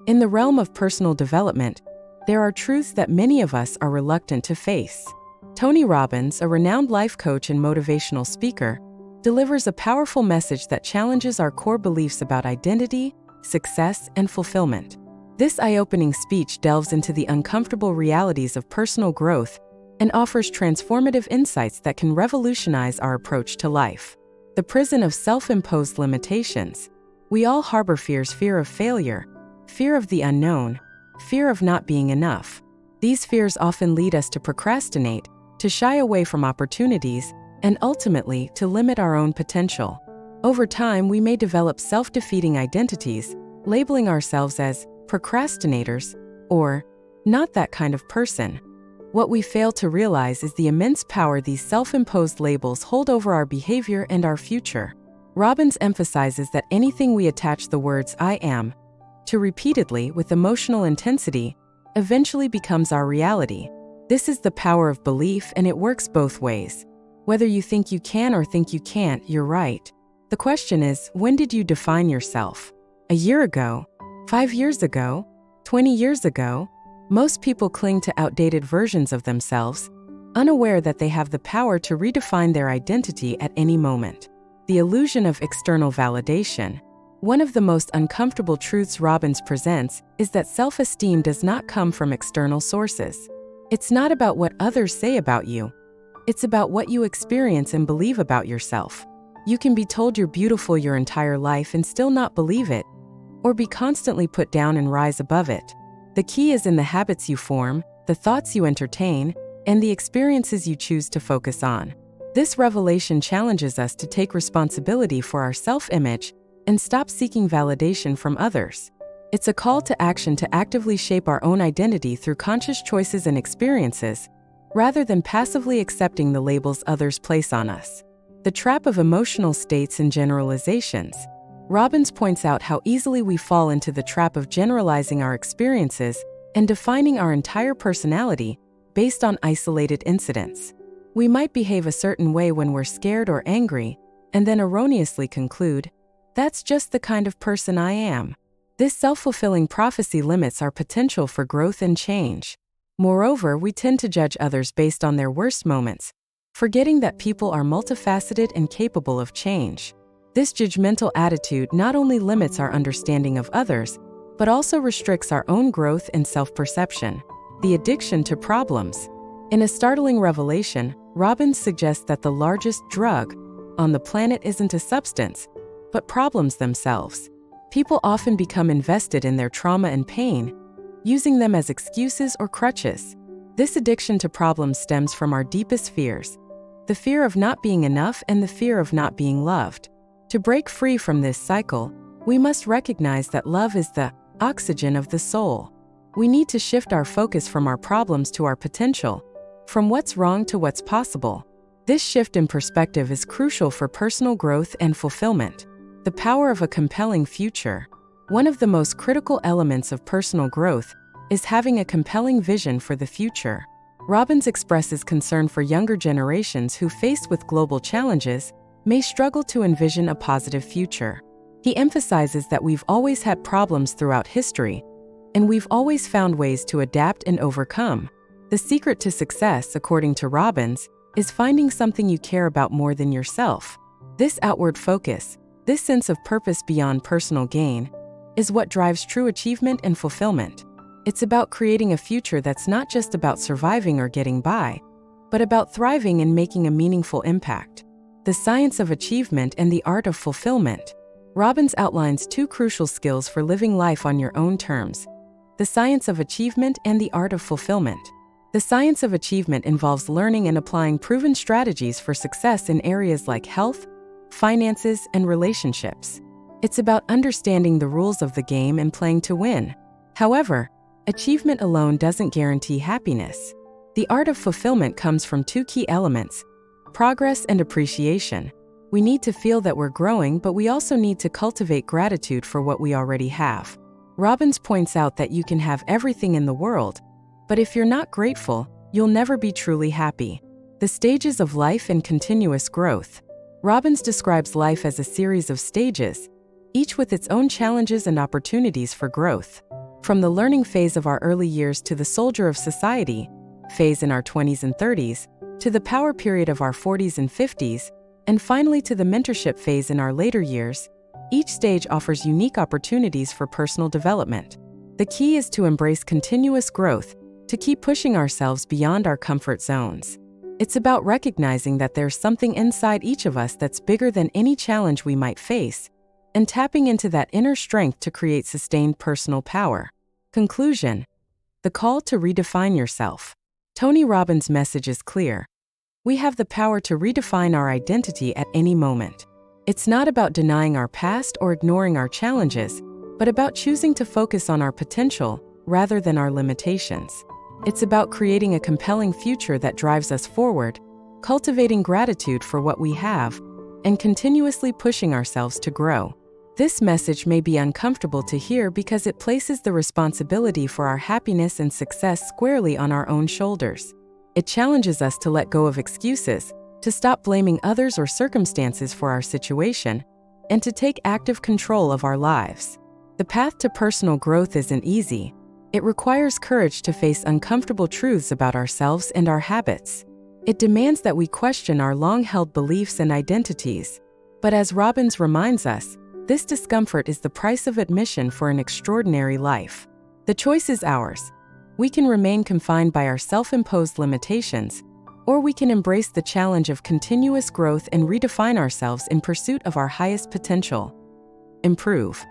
In the realm of personal development, there are truths that many of us are reluctant to face. Tony Robbins, a renowned life coach and motivational speaker, delivers a powerful message that challenges our core beliefs about identity, success, and fulfillment. This eye-opening speech delves into the uncomfortable realities of personal growth and offers transformative insights that can revolutionize our approach to life. The prison of self-imposed limitations. We all harbor fears: fear of failure, fear of the unknown, fear of not being enough. These fears often lead us to procrastinate, to shy away from opportunities, and ultimately to limit our own potential. Over time, we may develop self-defeating identities, labeling ourselves as procrastinators or not that kind of person. What we fail to realize is the immense power these self-imposed labels hold over our behavior and our future. Robbins emphasizes that anything we attach the words "I am" to repeatedly with emotional intensity eventually becomes our reality. This is the power of belief, and it works both ways. Whether you think you can or think you can't, you're right. The question is, when did you define yourself? A year ago? 5 years ago? 20 years ago? Most people cling to outdated versions of themselves, unaware that they have the power to redefine their identity at any moment. The illusion of external validation. One of the most uncomfortable truths Robbins presents is that self-esteem does not come from external sources. It's not about what others say about you. It's about what you experience and believe about yourself. You can be told you're beautiful your entire life and still not believe it, or be constantly put down and rise above it. The key is in the habits you form, the thoughts you entertain, and the experiences you choose to focus on. This revelation challenges us to take responsibility for our self-image and stop seeking validation from others. It's a call to action to actively shape our own identity through conscious choices and experiences, rather than passively accepting the labels others place on us. The trap of emotional states and generalizations. Robbins points out how easily we fall into the trap of generalizing our experiences and defining our entire personality based on isolated incidents. We might behave a certain way when we're scared or angry, and then erroneously conclude, "That's just the kind of person I am." This self-fulfilling prophecy limits our potential for growth and change. Moreover, we tend to judge others based on their worst moments, forgetting that people are multifaceted and capable of change. This judgmental attitude not only limits our understanding of others, but also restricts our own growth and self-perception. The addiction to problems. In a startling revelation, Robbins suggests that the largest drug on the planet isn't a substance, but problems themselves. People often become invested in their trauma and pain, using them as excuses or crutches. This addiction to problems stems from our deepest fears: the fear of not being enough and the fear of not being loved. To break free from this cycle, we must recognize that love is the oxygen of the soul. We need to shift our focus from our problems to our potential, from what's wrong to what's possible. This shift in perspective is crucial for personal growth and fulfillment. The power of a compelling future. One of the most critical elements of personal growth is having a compelling vision for the future. Robbins expresses concern for younger generations who, faced with global challenges, may struggle to envision a positive future. He emphasizes that we've always had problems throughout history, and we've always found ways to adapt and overcome. The secret to success, according to Robbins, is finding something you care about more than yourself. This outward focus, this sense of purpose beyond personal gain, is what drives true achievement and fulfillment. It's about creating a future that's not just about surviving or getting by, but about thriving and making a meaningful impact. The science of achievement and the art of fulfillment. Robbins outlines two crucial skills for living life on your own terms: the science of achievement and the art of fulfillment. The science of achievement involves learning and applying proven strategies for success in areas like health, finances, and relationships. It's about understanding the rules of the game and playing to win. However, achievement alone doesn't guarantee happiness. The art of fulfillment comes from two key elements: progress and appreciation. We need to feel that we're growing, but we also need to cultivate gratitude for what we already have. Robbins points out that you can have everything in the world, but if you're not grateful, you'll never be truly happy. The stages of life and continuous growth. Robbins describes life as a series of stages, each with its own challenges and opportunities for growth. From the learning phase of our early years to the soldier of society phase in our 20s and 30s, to the power period of our 40s and 50s, and finally to the mentorship phase in our later years, each stage offers unique opportunities for personal development. The key is to embrace continuous growth, to keep pushing ourselves beyond our comfort zones. It's about recognizing that there's something inside each of us that's bigger than any challenge we might face, and tapping into that inner strength to create sustained personal power. Conclusion: the call to redefine yourself. Tony Robbins' message is clear. We have the power to redefine our identity at any moment. It's not about denying our past or ignoring our challenges, but about choosing to focus on our potential rather than our limitations. It's about creating a compelling future that drives us forward, cultivating gratitude for what we have, and continuously pushing ourselves to grow. This message may be uncomfortable to hear because it places the responsibility for our happiness and success squarely on our own shoulders. It challenges us to let go of excuses, to stop blaming others or circumstances for our situation, and to take active control of our lives. The path to personal growth isn't easy. It requires courage to face uncomfortable truths about ourselves and our habits. It demands that we question our long-held beliefs and identities. But as Robbins reminds us, this discomfort is the price of admission for an extraordinary life. The choice is ours. We can remain confined by our self-imposed limitations, or we can embrace the challenge of continuous growth and redefine ourselves in pursuit of our highest potential. Improve.